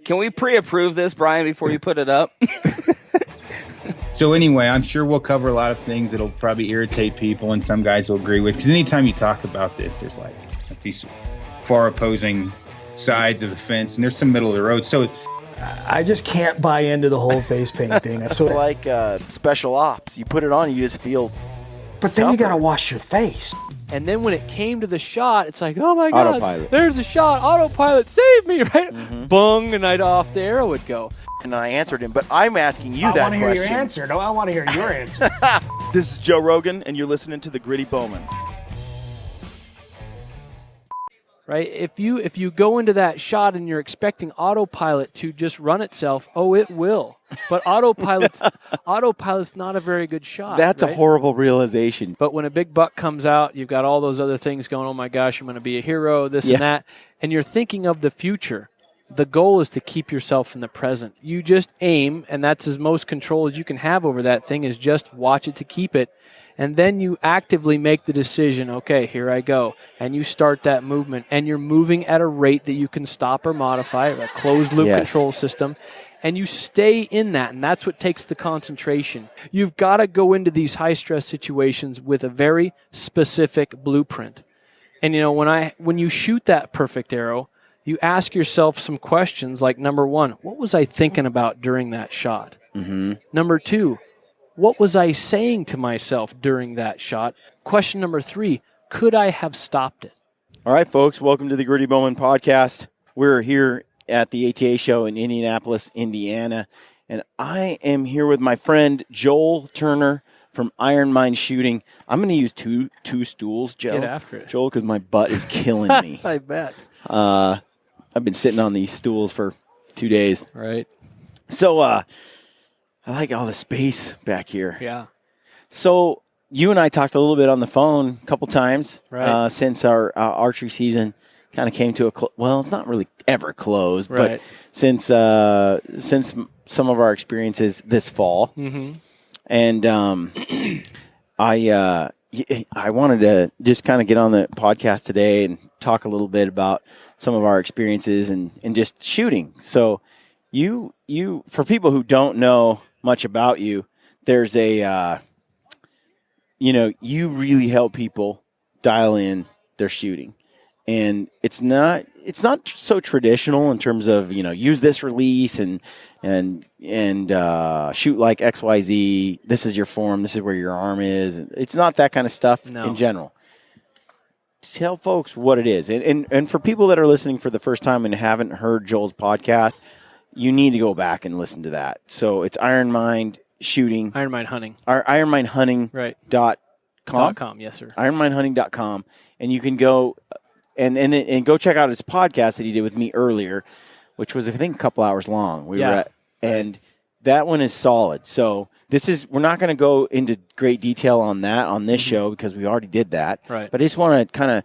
Can we pre-approve this, Brian, before you put it up? So anyway, I'm sure we'll cover a lot of things that'll probably irritate people, and some guys will agree with. Because anytime you talk about this, there's like these far opposing sides of the fence, and there's some middle of the road. So I just can't buy into the whole face paint thing. That's so like special ops. You put it on, you just feel. But then you got to wash your face. And then when it came to the shot, it's like, oh my God, Autopilot. there's the shot. Autopilot, save me, right? Bung, and off the arrow would go. And I answered him, but I'm asking you that I want to hear question. your answer. No, I want to hear your answer. This is Joe Rogan, and you're listening to The Gritty Bowman. Right? If you go into that shot and you're expecting autopilot to just run itself, it will. But autopilot's not a very good shot. That's right? a horrible realization. But when a big buck comes out, you've got all those other things going, oh my gosh, I'm going to be a hero, this and that. And you're thinking of the future. The goal is to keep yourself in the present. You just aim, and that's as most control as you can have over that thing is just watch it to keep it. And then you actively make the decision, okay, here I go. And you start that movement. And you're moving at a rate that you can stop or modify, a closed-loop control system. And you stay in that, and that's what takes the concentration. You've got to go into these high-stress situations with a very specific blueprint. And, when you shoot that perfect arrow, you ask yourself some questions like, number one, what was I thinking about during that shot? Mm-hmm. Number two, what was I saying to myself during that shot? Question number three, could I have stopped it? All right, folks, welcome to the Gritty Bowman podcast. We're here at the ATA show in Indianapolis, Indiana, and I am here with my friend Joel Turner from Iron Mind Shooting. I'm going to use two stools, Joe. Get after it. Joel, because my butt is killing me. I bet. I've been sitting on these stools for 2 days. Right. So I like all the space back here. Yeah. So you and I talked a little bit on the phone a couple times since our archery season kind of came to a well, it's not really ever closed, but since some of our experiences this fall, and I wanted to just kind of get on the podcast today and talk a little bit about some of our experiences and just shooting. So you for people who don't know much about you, there's a you really help people dial in their shooting. And it's not so traditional in terms of, use this release and shoot like XYZ. This is your form. This is where your arm is. It's not that kind of stuff in general. Tell folks what it is. And for people that are listening for the first time and haven't heard Joel's podcast, you need to go back and listen to that. So it's Iron Mind Shooting. Iron Mind Hunting. IronMindHunting.com. .com, yes, sir. IronMindHunting.com. And you can go and go check out his podcast that he did with me earlier, which was, I think, a couple hours long. And that one is solid. So we're not going to go into great detail on that on this show because we already did that. Right. But I just want to kind of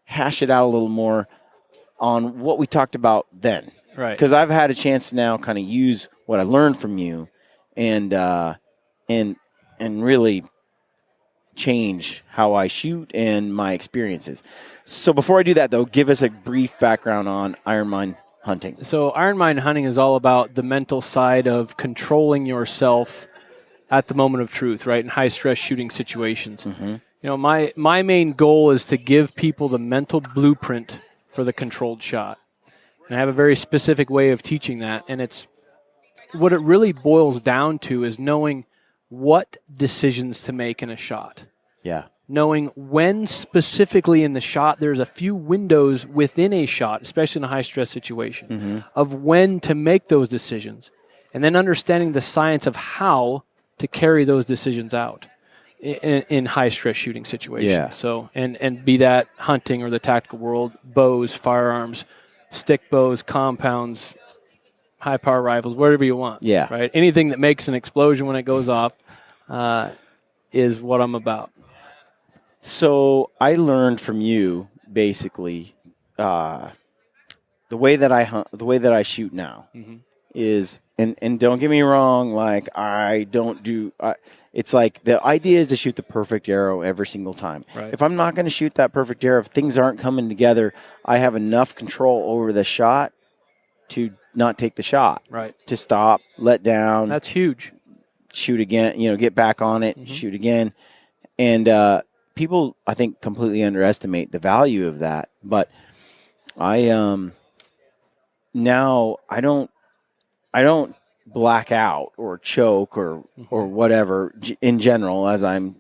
hash it out a little more on what we talked about then. Right. Because I've had a chance to now kind of use what I learned from you and really change how I shoot and my experiences. So before I do that, though, give us a brief background on Iron Mind Hunting. So Iron Mind Hunting is all about the mental side of controlling yourself at the moment of truth, right, in high-stress shooting situations. My main goal is to give people the mental blueprint for the controlled shot. And I have a very specific way of teaching that. And it's what it really boils down to is knowing what decisions to make in a shot. Yeah. Knowing when specifically in the shot, there's a few windows within a shot, especially in a high-stress situation, of when to make those decisions. And then understanding the science of how to carry those decisions out in high-stress shooting situations. Yeah. So, and be that hunting or the tactical world, bows, firearms, stick bows, compounds, high-power rifles, whatever you want. Yeah. Right? Anything that makes an explosion when it goes off is what I'm about. So I learned from you basically the way that I hunt, the way that I shoot now is, and don't get me wrong, like I don't do. It's like the idea is to shoot the perfect arrow every single time. Right. If I'm not going to shoot that perfect arrow, if things aren't coming together, I have enough control over the shot to not take the shot. Right. To stop, let down, That's huge. shoot again, get back on it, shoot again. And people, I think, completely underestimate the value of that. But now I don't black out or choke or whatever in general as I'm,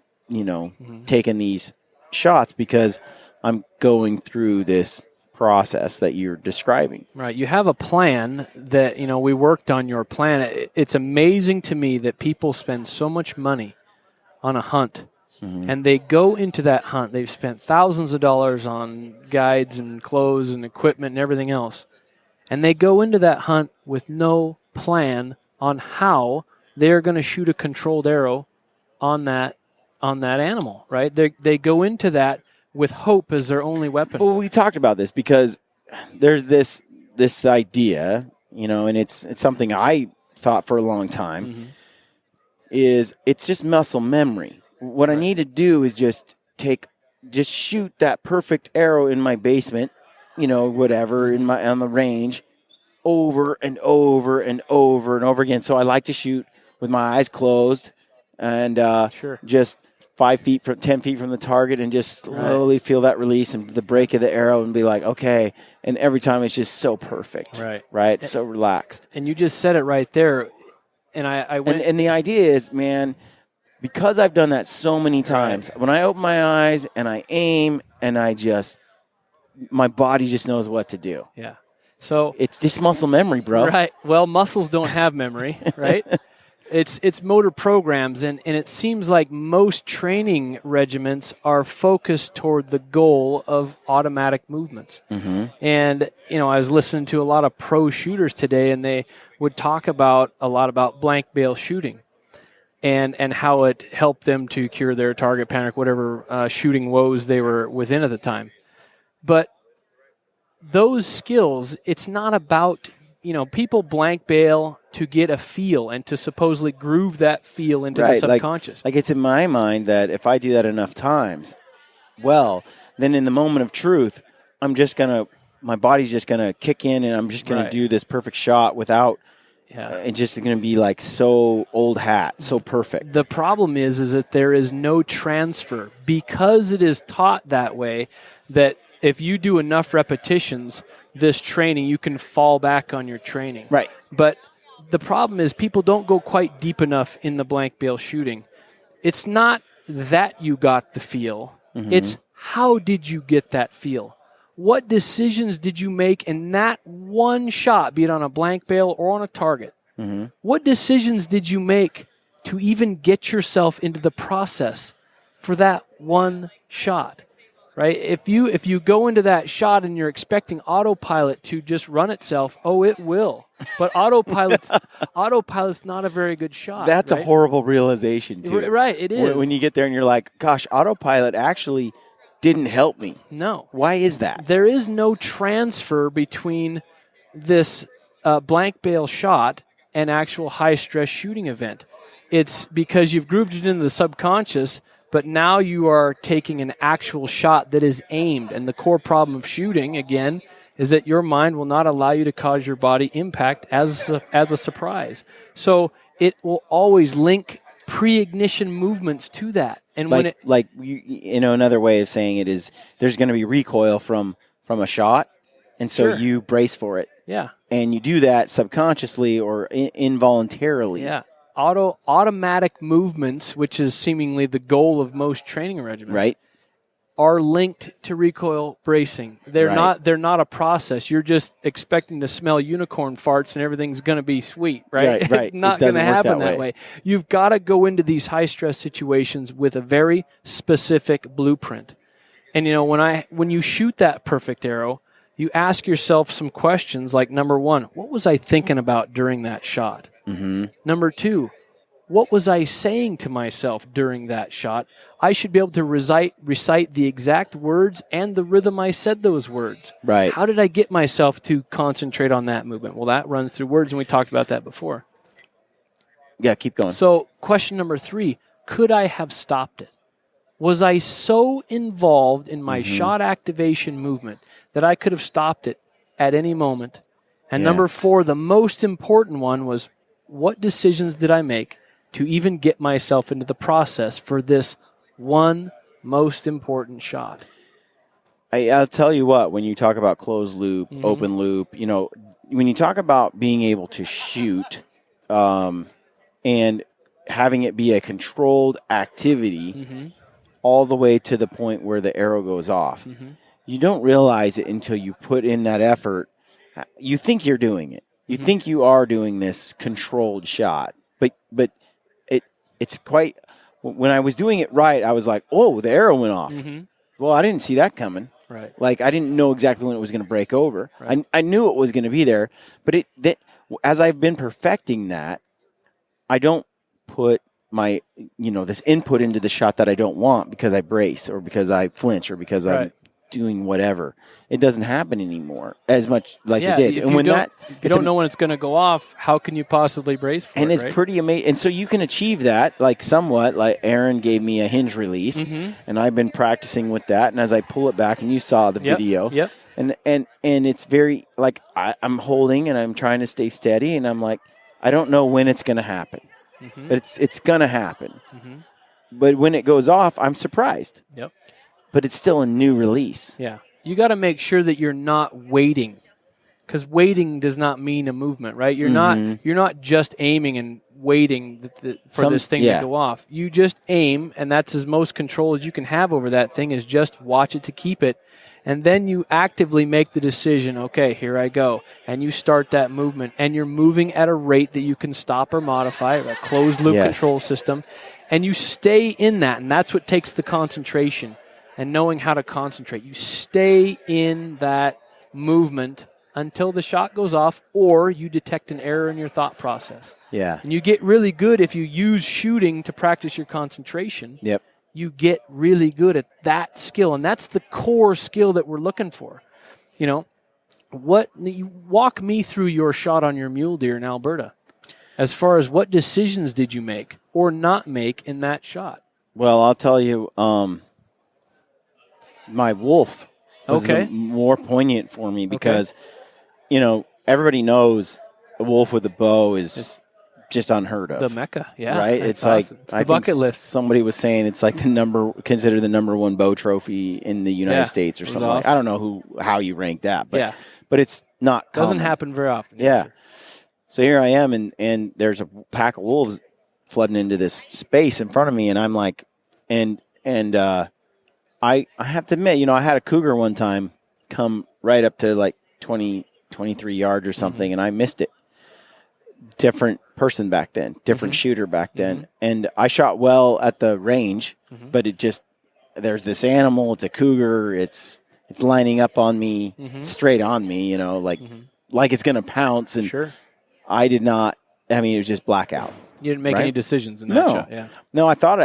taking these shots, because I'm going through this process that you're describing. Right. You have a plan that, we worked on your plan. It's amazing to me that people spend so much money on a hunt, and they go into that hunt. They've spent thousands of dollars on guides and clothes and equipment and everything else. And they go into that hunt with no plan on how they're going to shoot a controlled arrow on that animal, right? They go into that with hope as their only weapon. Well, we talked about this because there's this idea, and it's something I thought for a long time, is it's just muscle memory. What I need to do is just shoot that perfect arrow in my basement, whatever, on the range, over and over and over and over again. So I like to shoot with my eyes closed and just 10 feet from the target, and just slowly feel that release and the break of the arrow, and be like, okay. And every time it's just so perfect, right? So relaxed. And you just said it right there. And I went. And the idea is, man, because I've done that so many times, when I open my eyes and I aim, and my body just knows what to do. Yeah. So it's just muscle memory, bro. Right. Well, muscles don't have memory, right? It's motor programs, and it seems like most training regiments are focused toward the goal of automatic movements. And, I was listening to a lot of pro shooters today, and they would talk a lot about blank bale shooting and how it helped them to cure their target panic, whatever shooting woes they were within at the time. But those skills, it's not about, people blank bail to get a feel and to supposedly groove that feel into the subconscious. Like it's in my mind that if I do that enough times, then in the moment of truth, my body's just going to kick in, and I'm just going to do this perfect shot without, it's just going to be like so old hat, so perfect. The problem is that there is no transfer, because it is taught that way, that if you do enough repetitions, this training, you can fall back on your training. Right. But the problem is people don't go quite deep enough in the blank bale shooting. It's not that you got the feel. It's how did you get that feel? What decisions did you make in that one shot, be it on a blank bale or on a target? What decisions did you make to even get yourself into the process for that one shot? Right? If you go into that shot and you're expecting autopilot to just run itself, it will. But autopilot's not a very good shot. That's a horrible realization, too. Right, it is. When you get there and you're like, gosh, autopilot actually didn't help me. No. Why is that? There is no transfer between this blank bale shot and actual high-stress shooting event. It's because you've grooved it into the subconscious, but now you are taking an actual shot that is aimed. And the core problem of shooting, again, is that your mind will not allow you to cause your body impact as a surprise. So it will always link pre-ignition movements to that. And another way of saying it is there's going to be recoil from a shot, and so you brace for it. Yeah. And you do that subconsciously or involuntarily. Yeah. Automatic movements, which is seemingly the goal of most training regiments, are linked to recoil bracing. They're not a process. You're just expecting to smell unicorn farts and everything's going to be sweet, right? It's not going to happen that way. You've got to go into these high stress situations with a very specific blueprint. And when you shoot that perfect arrow, you ask yourself some questions like, number one, what was I thinking about during that shot? Number two, what was I saying to myself during that shot? I should be able to recite the exact words and the rhythm I said those words. Right. How did I get myself to concentrate on that movement? Well, that runs through words, and we talked about that before. Yeah, keep going. So question number 3, could I have stopped it? Was I so involved in my shot activation movement that I could have stopped it at any moment And Yeah. number 4, the most important one was, what decisions did I make to even get myself into the process for this one most important shot? I'll tell you what, when you talk about closed loop, Mhm. open loop, you know, when you talk about being able to shoot and having it be a controlled activity Mm-hmm. all the way to the point where the arrow goes off, Mm-hmm. you don't realize it until you put in that effort. You think you're doing it. You Mhm. think you are doing this controlled shot, but it's quite. When I was doing it right, I was like, "Oh, the arrow went off." Mm-hmm. Well, I didn't see that coming. Right. Like I didn't know exactly when it was going to break over. Right. I knew it was going to be there, but as I've been perfecting that, I don't put my this input into the shot that I don't want because I brace or because I flinch or because I'm Right. doing whatever. It doesn't happen anymore as much like Yeah, it did. if And you when don't, that if you it's don't know when it's going to go off, how can you possibly brace for and it? it's right? pretty amazing. And so you can achieve that, like somewhat. Like Aaron gave me a hinge release, Mhm. and I've been practicing with that. And as I pull it back, and you saw the Yep, video, yep. and it's very like I'm holding and I'm trying to stay steady, and I'm like, I don't know when it's going to happen, Mhm. but it's going to happen. Mhm. But when it goes off, I'm surprised. Yep. But it's still a new release. Yeah. You got to make sure that you're not waiting, because waiting does not mean a movement, right? You're not just aiming and waiting for this thing to go off. You just aim, and that's as most control as you can have over that thing is just watch it to keep it. And then you actively make the decision, okay, here I go. And you start that movement, and you're moving at a rate that you can stop or modify, a closed loop control system. And you stay in that, and that's what takes the concentration and knowing how to concentrate. You stay in that movement until the shot goes off or you detect an error in your thought process. Yeah. And you get really good if you use shooting to practice your concentration. Yep. You get really good at that skill, and that's the core skill that we're looking for. You walk me through your shot on your mule deer in Alberta. As far as what decisions did you make or not make in that shot? Well, I'll tell you, my wolf was Okay. more poignant for me because, everybody knows a wolf with a bow is just unheard of. The Mecca, yeah. Right? That's It's like awesome. It's the bucket list. Somebody was saying it's like considered the number one bow trophy in the United States or it was something. Like. awesome. I don't know how you rank that, but Yeah. but it's not Doesn't common. happen very often. Yeah. Yes, sir. So here I am, and there's a pack of wolves flooding into this space in front of me, and I'm like, I have to admit, I had a cougar one time come right up to like 20, 23 yards or something, and I missed it. Different person back then, different shooter back then, and I shot well at the range, but there's this animal, it's a cougar, it's lining up on me, straight on me, like it's gonna pounce, and Sure. I did not. I mean, it was just blackout. You didn't make Right? any decisions in that No. shot. Yeah. No, I thought.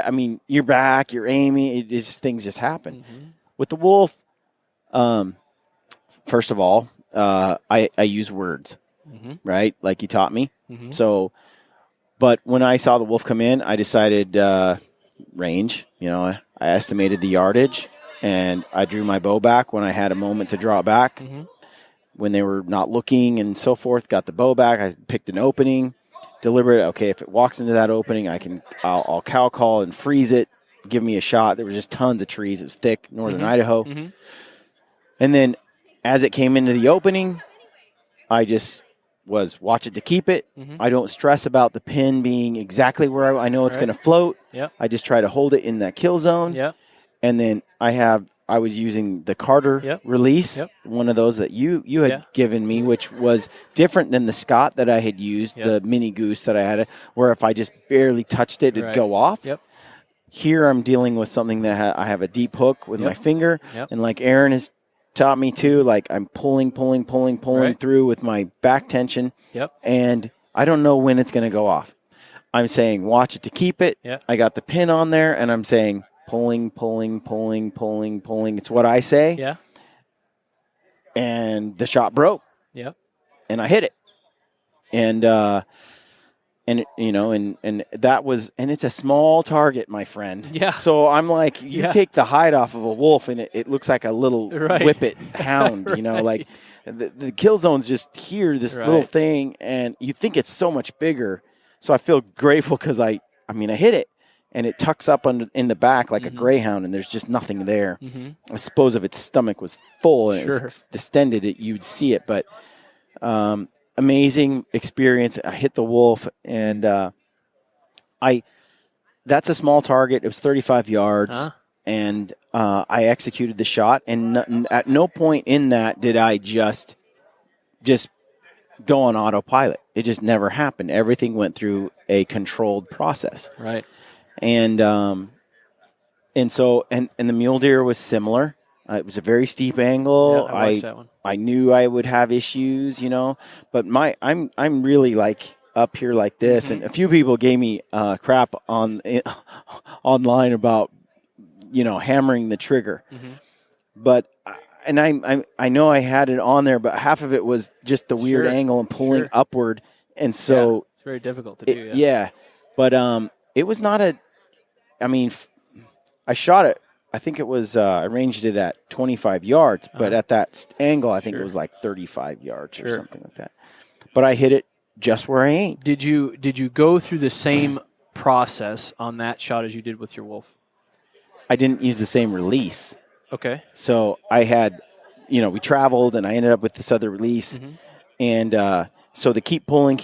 You're back. You're aiming. Things just happen. With the wolf, first of all, I use words, right? Like you taught me. So, but when I saw the wolf come in, I decided range. I estimated the yardage, and I drew my bow back when I had a moment to draw it back. When they were not looking and so forth, got the bow back. I picked an opening. Deliberate. Okay, if it walks into that opening, I'll cow call and freeze it. Give me a shot. There was just tons of trees. It was thick, northern Idaho. And then, as it came into the opening, I just was watch it to keep it. I don't stress about the pin being exactly where I know it's going to float. Yep. I just try to hold it in that kill zone. Yep. And then I was using the Carter release, one of those that you had given me, which was different than the Scott that I had used, the mini goose that I had, where if I just barely touched it, it'd go off. Yep. Here I'm dealing with something that I have a deep hook with my finger, and like Aaron has taught me too, like I'm pulling through with my back tension, and I don't know when it's going to go off. I'm saying watch it to keep it. I got the pin on there, and I'm saying pulling. It's what I say. Yeah. And the shot broke. Yep. And I hit it. And and that was, and it's a small target, my friend. Yeah. So I'm like, you take the hide off of a wolf, and it looks like a little whippet hound. Like the kill zone's just here, this little thing, and you think it's so much bigger. So I feel grateful because I hit it, and it tucks up in the back like a greyhound, and there's just nothing there. I suppose if its stomach was full and it was distended, you'd see it. But amazing experience. I hit the wolf, and that's a small target. It was 35 yards, and I executed the shot. And at no point in that did I just go on autopilot. It just never happened. Everything went through a controlled process. Right. And so the mule deer was similar. It was a very steep angle. Yeah, I watched that one. I knew I would have issues, but I'm really like up here like this, and a few people gave me crap online about hammering the trigger, but. And I know I had it on there, but half of it was just the weird angle and pulling upward, and so it's very difficult to do. Yeah, but it was not a. I shot it. I think it was. I ranged it at 25 yards, but at that angle, I think it was like 35 yards or something like that. But I hit it just where I aimed. Did you go through the same process on that shot as you did with your wolf? I didn't use the same release. Okay. So I had, we traveled, and I ended up with this other release. And so the keep pulling,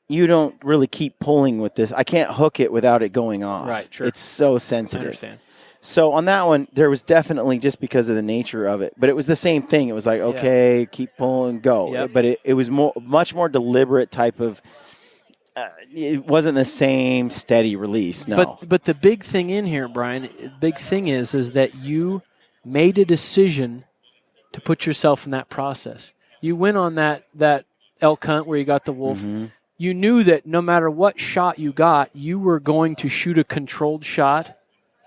you don't really keep pulling with this. I can't hook it without it going off. Right, sure. It's so sensitive. I understand. So on that one, there was definitely, just because of the nature of it, but it was the same thing. It was like, okay, keep pulling, go. Yep. But it was much more deliberate type of, it wasn't the same steady release, no. But the big thing in here, Brian, the big thing is that you made a decision to put yourself in that process. You went on that elk hunt where you got the wolf. You knew that no matter what shot you got, you were going to shoot a controlled shot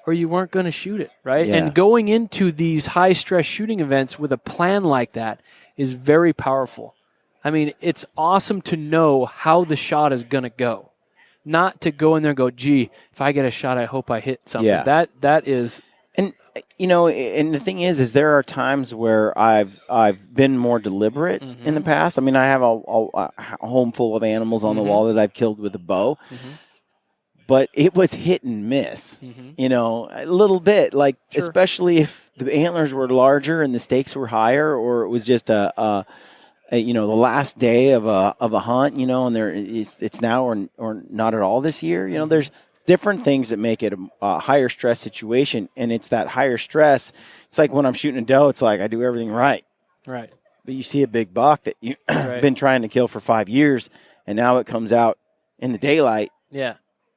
or you weren't going to shoot it, right? Yeah. And going into these high-stress shooting events with a plan like that is very powerful. I mean, it's awesome to know how the shot is going to go, not to go in there and go, gee, if I get a shot, I hope I hit something. Yeah. That is. And, and the thing is there are times where I've been more deliberate in the past. I mean, I have a home full of animals on the wall that I've killed with a bow. But it was hit and miss, a little bit, like especially if the antlers were larger and the stakes were higher, or it was just the last day of a hunt, and it's now or not at all this year. There's different things that make it a higher stress situation, and it's that higher stress. It's like when I'm shooting a doe, it's like I do everything right. Right. But you see a big buck that you've been trying to kill for 5 years, and now it comes out in the daylight. Yeah.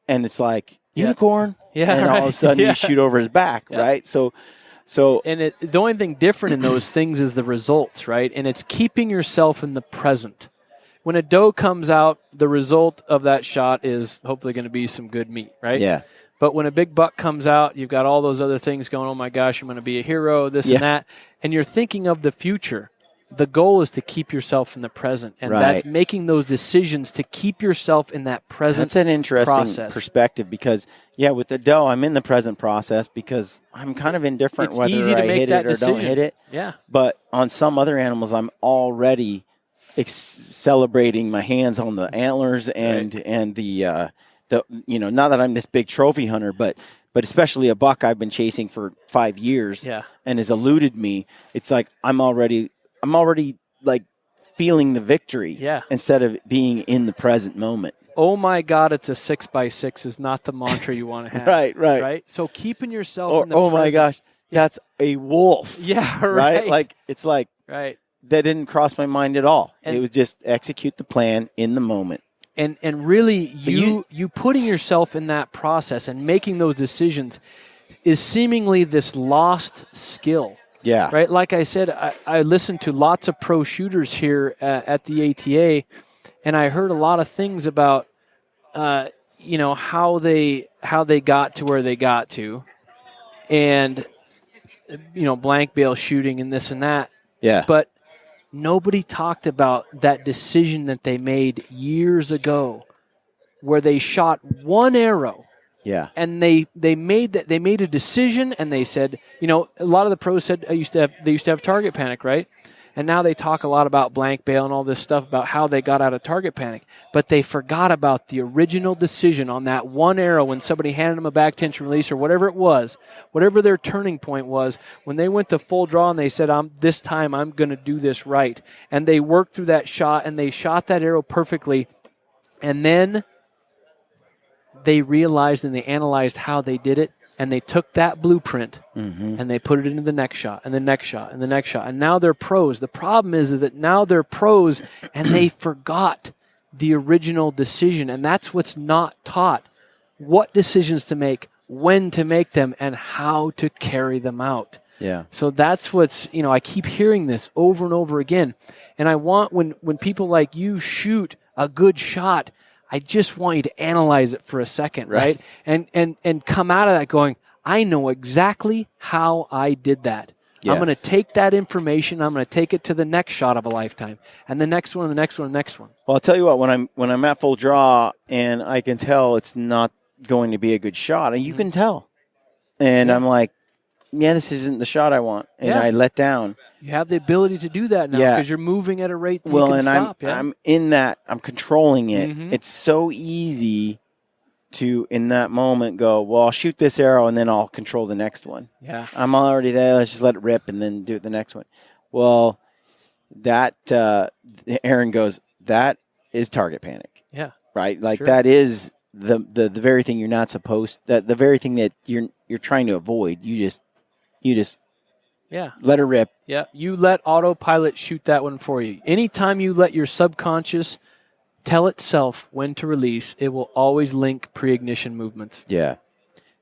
And it's like unicorn. Yeah. And all of a sudden you shoot over his back, right? So and the only thing different in those things is the results, right? And it's keeping yourself in the present. When a doe comes out, the result of that shot is hopefully going to be some good meat, right? Yeah. But when a big buck comes out, you've got all those other things going, oh my gosh, I'm going to be a hero, this and that. And you're thinking of the future. The goal is to keep yourself in the present. And that's making those decisions to keep yourself in that present That's an interesting process. Perspective because, with the doe, I'm in the present process because I'm kind of indifferent It's whether easy to I make hit that it or don't decision. hit it. Yeah. But on some other animals, I'm already celebrating my hands on the antlers and the not that I'm this big trophy hunter, but especially a buck I've been chasing for 5 years and has eluded me. It's like I'm already like feeling the victory instead of being in the present moment. Oh my God, it's a 6x6 is not the mantra you want to have. Right. So keeping yourself in the present. Oh my gosh, that's a wolf. Yeah, right. Like it's like that didn't cross my mind at all. It was just execute the plan in the moment. And really you putting yourself in that process and making those decisions is seemingly this lost skill. Yeah. Right. Like I said, I listened to lots of pro shooters here at the ATA, and I heard a lot of things about, how they got to where they got to, and blank bale shooting and this and that. Yeah. But Nobody talked about that decision that they made years ago where they shot one arrow. Yeah. And they made a decision, and they said, a lot of the pros said they used to have target panic, right? And now they talk a lot about blank bail and all this stuff about how they got out of target panic. But they forgot about the original decision on that one arrow when somebody handed them a back tension release or whatever it was, whatever their turning point was, when they went to full draw and they said, this time I'm going to do this right. And they worked through that shot, and they shot that arrow perfectly. And then they realized and they analyzed how they did it. And they took that blueprint and they put it into the next shot and the next shot and the next shot. And now they're pros. The problem is that now they're pros and they forgot the original decision. And that's what's not taught. What decisions to make, when to make them, and how to carry them out. Yeah. So that's what's, I keep hearing this over and over again. And I want when people like you shoot a good shot, I just want you to analyze it for a second, right? And come out of that going, I know exactly how I did that. Yes. I'm going to take that information, I'm going to take it to the next shot of a lifetime, and the next one, and the next one, and the next one. Well, I'll tell you what, when I'm at full draw and I can tell it's not going to be a good shot, and you can tell. And I'm like, this isn't the shot I want. And I let down. You have the ability to do that now because you're moving at a rate that you can stop. I'm in that. I'm controlling it. It's so easy to, in that moment, go, well, I'll shoot this arrow and then I'll control the next one. Yeah. I'm already there. Let's just let it rip and then do it the next one. Well, that, Aaron goes, that is target panic. Yeah. Right? Like that is the very thing you're not supposed, the very thing that you're trying to avoid. You just let her rip. Yeah, you let autopilot shoot that one for you. Anytime you let your subconscious tell itself when to release, it will always link pre-ignition movements. Yeah.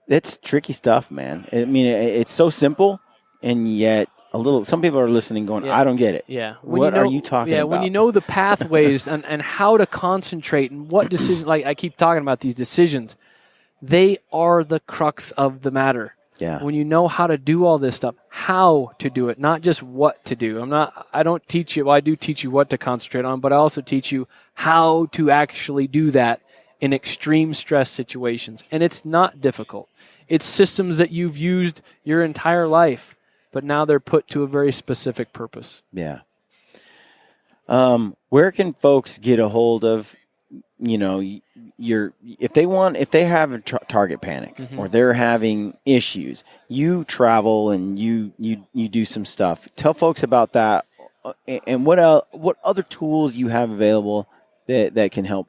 It's tricky stuff, man. I mean, it's so simple, and yet some people are listening going, I don't get it. Yeah. What are you talking about? Yeah, when you know the pathways and how to concentrate and what decisions, like I keep talking about these decisions, they are the crux of the matter. Yeah. When you know how to do all this stuff, how to do it, not just what to do. I don't teach you, well, I do teach you what to concentrate on, but I also teach you how to actually do that in extreme stress situations. And it's not difficult. It's systems that you've used your entire life, but now they're put to a very specific purpose. Yeah. Where can folks get a hold of, if they have a target panic or they're having issues, you travel and you do some stuff. Tell folks about that and what other tools you have available that can help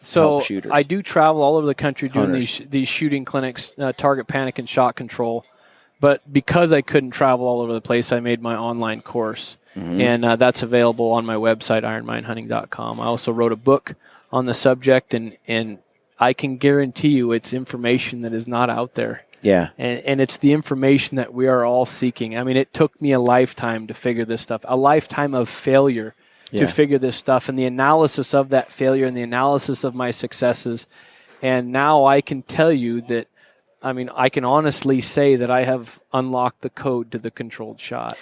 shooters. I do travel all over the country doing these shooting clinics, target panic and shot control. But because I couldn't travel all over the place, I made my online course. And that's available on my website, ironminehunting.com. I also wrote a book on the subject, and I can guarantee you it's information that is not out there. Yeah. And it's the information that we are all seeking. I mean, it took me a lifetime to figure this stuff, a lifetime of failure to figure this stuff, and the analysis of that failure and the analysis of my successes. And now I can tell you that, I can honestly say that I have unlocked the code to the controlled shot.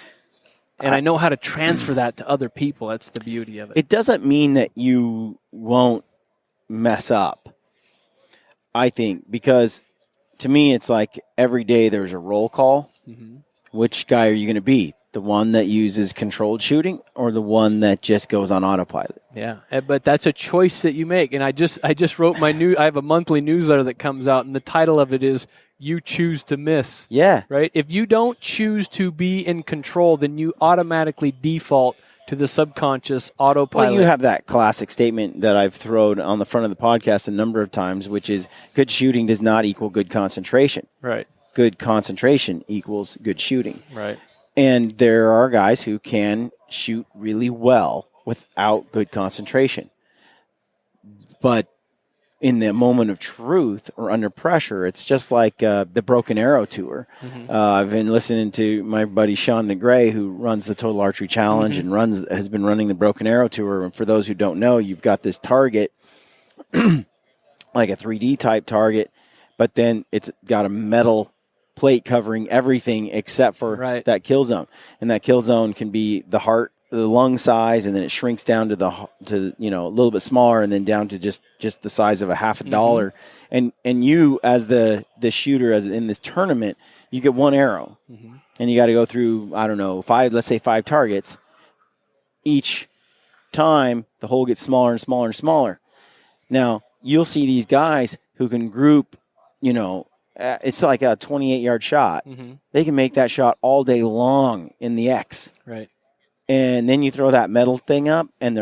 And I know how to transfer that to other people. That's the beauty of it. It doesn't mean that you won't mess up, I think, because to me it's like every day there's a roll call. Which guy are you going to be? The one that uses controlled shooting or the one that just goes on autopilot? Yeah, but that's a choice that you make. And I just wrote I have a monthly newsletter that comes out, and the title of it is You Choose to Miss. Yeah. Right? If you don't choose to be in control, then you automatically default to the subconscious autopilot. Well, you have that classic statement that I've thrown on the front of the podcast a number of times, which is good shooting does not equal good concentration. Right. Good concentration equals good shooting. Right. And there are guys who can shoot really well without good concentration. But in the moment of truth or under pressure, it's just like the Broken Arrow Tour. I've been listening to my buddy Sean Negray, who runs the Total Archery Challenge and has been running the Broken Arrow Tour. And for those who don't know, you've got this target, like a 3D type target, but then it's got a metal plate covering everything except for that kill zone. And that kill zone can be the heart the lung size, and then it shrinks down to a little bit smaller, and then down to just the size of a half a dollar. And you, as the shooter, as in this tournament, you get one arrow, and you got to go through, I don't know, let's say five targets. Each time, the hole gets smaller and smaller and smaller. Now, you'll see these guys who can group, it's like a 28-yard shot. They can make that shot all day long in the X. Right. And then you throw that metal thing up, and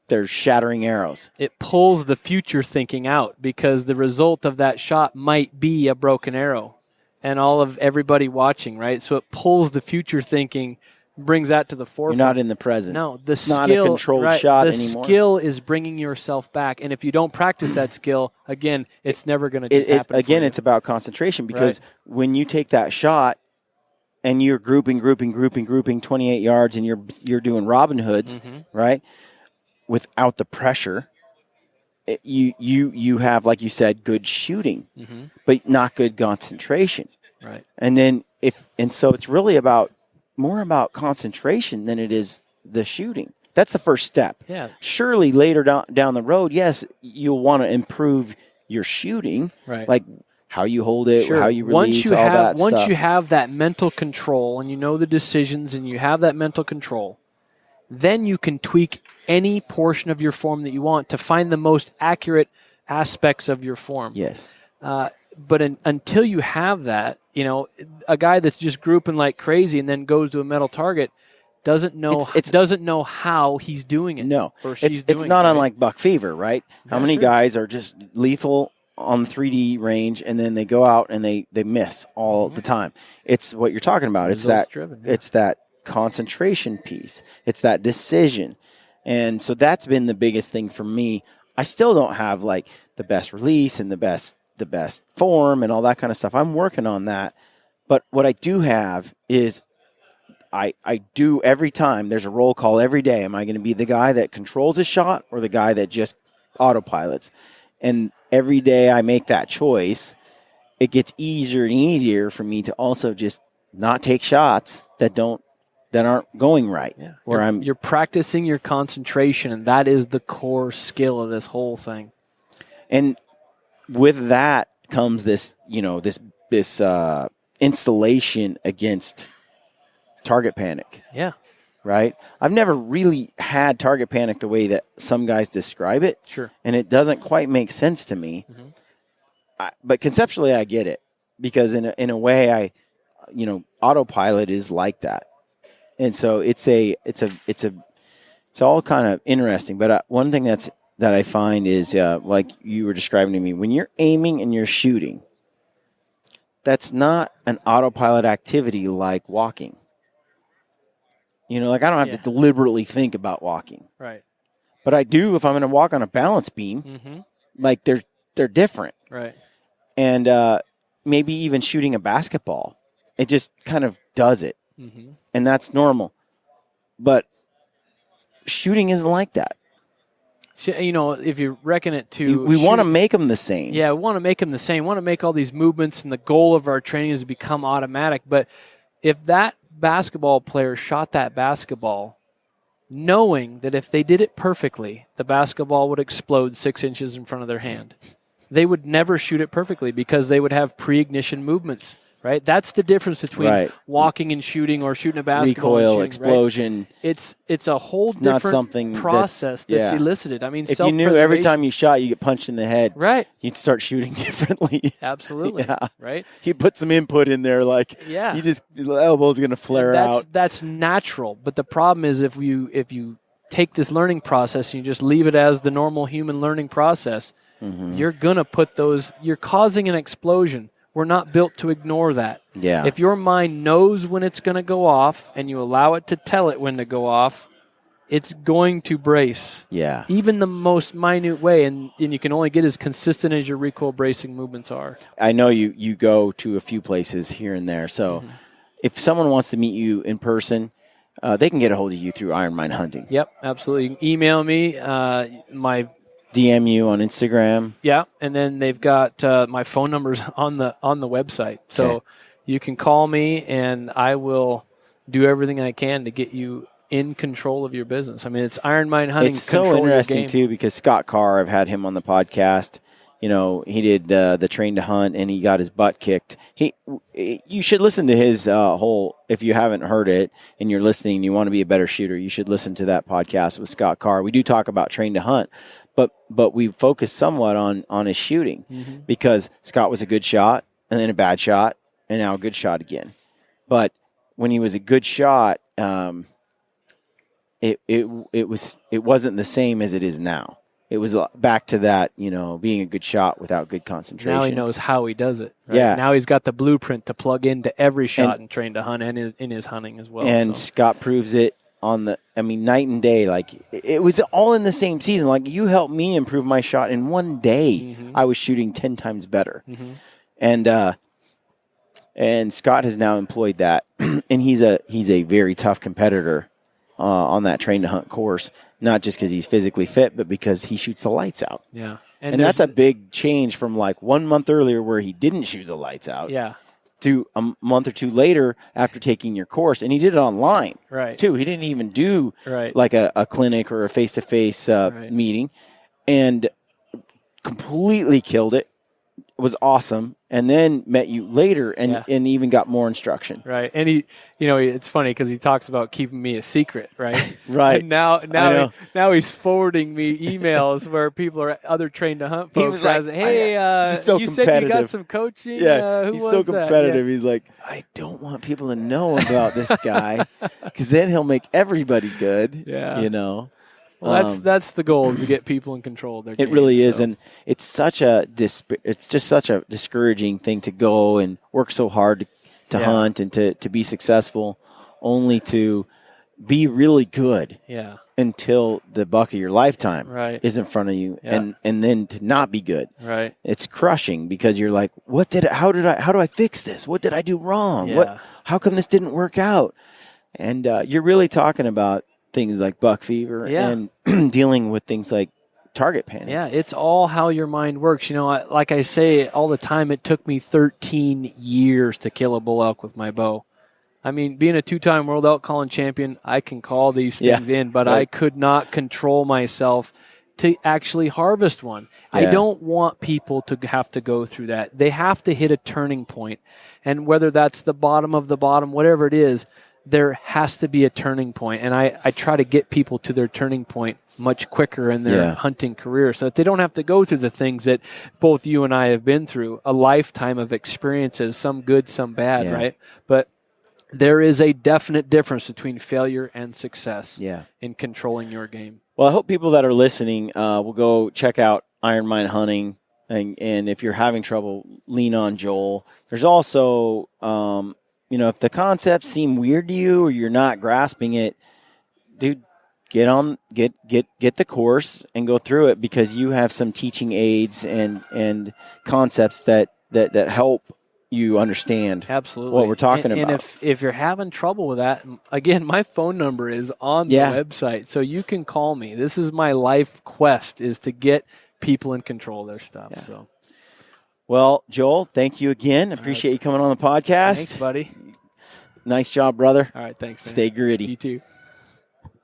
they're shattering arrows. It pulls the future thinking out because the result of that shot might be a broken arrow and all of everybody watching, right? So it pulls the future thinking, brings that to the forefront. You're not in the present. No, the it's skill, not a controlled shot the anymore. The skill is bringing yourself back. And if you don't practice that skill, again, it's never going to just happen. Again, it's about concentration because when you take that shot and you're grouping 28 yards and you're doing Robin Hoods, right? Without the pressure, you have, like you said, good shooting, but not good concentration. Right. And then so it's really more about concentration than it is the shooting. That's the first step. Yeah. Surely later down the road, yes, you'll want to improve your shooting, right? Like how you hold it, how you release, Once you have that mental control and you know the decisions and you have that mental control, then you can tweak any portion of your form that you want to find the most accurate aspects of your form. Yes. But until you have that, a guy that's just grouping like crazy and then goes to a metal target doesn't know how he's doing it. No, it's not unlike buck fever, right? How many guys are just lethal on the 3D range and then they go out and they miss all the time? It's what you're talking about. It's that concentration piece. It's that decision. And so that's been the biggest thing for me. I still don't have like the best release and the best form and all that kind of stuff. I'm working on that. But what I do have is I do every time. There's a roll call every day. Am I going to be the guy that controls his shot or the guy that just autopilots? And every day I make that choice, it gets easier and easier for me to also just not take shots that aren't going right. Yeah. You're practicing your concentration, and that is the core skill of this whole thing. And with that comes this installation against target panic. Yeah. Right? I've never really had target panic the way that some guys describe it. Sure. And it doesn't quite make sense to me. But conceptually I get it because in a way autopilot is like that. And so it's all kind of interesting. But one thing that I find is like you were describing to me, when you're aiming and you're shooting, that's not an autopilot activity like walking. Like I don't have to deliberately think about walking. Right. But I do if I'm going to walk on a balance beam. Like they're different. Right. And maybe even shooting a basketball, it just kind of does it. And that's normal. But shooting isn't like that. If you reckon it to... We want to make them the same. Yeah, we want to make them the same. We want to make all these movements, and the goal of our training is to become automatic. But if that basketball player shot that basketball knowing that if they did it perfectly, the basketball would explode 6 inches in front of their hand, they would never shoot it perfectly because they would have pre-ignition movements. Right, that's the difference between walking and shooting, or shooting a basketball. Recoil, and shooting, explosion. Right? It's a whole different process that's elicited. I mean, if you knew every time you shot, you get punched in the head, right? You'd start shooting differently. Absolutely, right. You put some input in there, like the elbow's going to flare out. That's natural, but the problem is if you take this learning process and you just leave it as the normal human learning process, you're gonna put those. You're causing an explosion. We're not built to ignore that. Yeah. If your mind knows when it's going to go off and you allow it to tell it when to go off, it's going to brace. Yeah. Even the most minute way, and you can only get as consistent as your recoil bracing movements are. I know you go to a few places here and there. So if someone wants to meet you in person, they can get a hold of you through Iron Mind Hunting. Yep, absolutely. You can email me. DM you on Instagram. Yeah, and then they've got my phone numbers on the website. So you can call me, and I will do everything I can to get you in control of your business. I mean, it's Iron Mine Hunting. It's so control your interesting game. too, because Scott Carr, I've had him on the podcast. You know, he did the Train to Hunt, and he got his butt kicked. You should listen to his whole. If you haven't heard it and you're listening, and you want to be a better shooter, you should listen to that podcast with Scott Carr. We do talk about Train to Hunt, but we focus somewhat on his shooting because Scott was a good shot and then a bad shot and now a good shot again. But when he was a good shot, it wasn't the same as it is now. It was back to that, you know, being a good shot without good concentration. Now he knows how he does it. Right? Yeah. Now he's got the blueprint to plug into every shot and Train to Hunt and in his hunting as well. And so. Scott proves it night and day. Like, it was all in the same season. Like, you helped me improve my shot in one day. I was shooting 10 times better. And Scott has now employed that. And he's a very tough competitor on that Train to Hunt course. Not just because he's physically fit, but because he shoots the lights out. Yeah. And that's a big change from like 1 month earlier where he didn't shoot the lights out to a month or two later after taking your course. And he did it online too. He didn't even do like a clinic or a face-to-face meeting, and completely killed it. It was awesome. And then met you later and even got more instruction. Right. And he, you know, it's funny because he talks about keeping me a secret, right? Right. And now he's forwarding me emails where people are other Train to Hunt folks. He was like, hey, he's so you said you got some coaching? Who he's was so that? competitive. He's like, I don't want people to know about this guy because then he'll make everybody good. Yeah. You know? Well, that's the goal, to get people in control of their game. It really is, and it's such it's just such a discouraging thing to go and work so hard to hunt and to be successful, only to be really good until the buck of your lifetime is in front of you, and then to not be good. Right. It's crushing because you're like, how do I fix this? What did I do wrong? Yeah. How come this didn't work out? And you're really talking about things like buck fever and dealing with things like target panic. Yeah, it's all how your mind works. You know, like I say all the time, it took me 13 years to kill a bull elk with my bow. I mean, being a 2-time world elk calling champion, I can call these things in, but I could not control myself to actually harvest one. I don't want people to have to go through that. They have to hit a turning point. And whether that's the bottom of the bottom, whatever it is, there has to be a turning point. And I try to get people to their turning point much quicker in their hunting career so that they don't have to go through the things that both you and I have been through, a lifetime of experiences, some good, some bad, right? But there is a definite difference between failure and success in controlling your game. Well, I hope people that are listening will go check out Iron Mine Hunting. And if you're having trouble, lean on Joel. There's also, if the concepts seem weird to you or you're not grasping it, dude, get the course and go through it, because you have some teaching aids and concepts that help you understand what we're talking about. And if you're having trouble with that, again, my phone number is on the website, so you can call me. This is my life quest, is to get people in control of their stuff. Yeah. So, well, Joel, thank you again. Appreciate you coming on the podcast. Thanks, buddy. Nice job, brother. All right, thanks, man. Stay gritty. You too.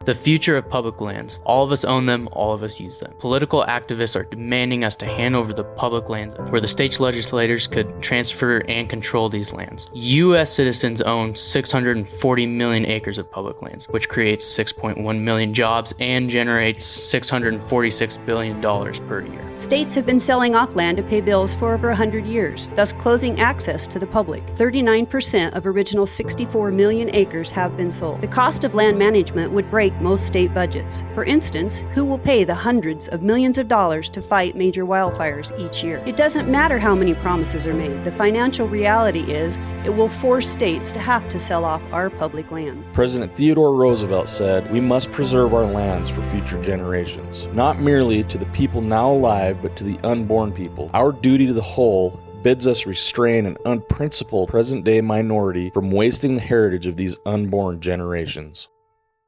The future of public lands. All of us own them, all of us use them. Political activists are demanding us to hand over the public lands where the state's legislators could transfer and control these lands. U.S. citizens own 640 million acres of public lands, which creates 6.1 million jobs and generates $646 billion per year. States have been selling off land to pay bills for over 100 years, thus closing access to the public. 39% of original 64 million acres have been sold. The cost of land management would break most state budgets. For instance, who will pay the hundreds of millions of dollars to fight major wildfires each year? It doesn't matter how many promises are made. The financial reality is it will force states to have to sell off our public land. President Theodore Roosevelt said, "We must preserve our lands for future generations, not merely to the people now alive, but to the unborn people. Our duty to the whole bids us restrain an unprincipled present-day minority from wasting the heritage of these unborn generations."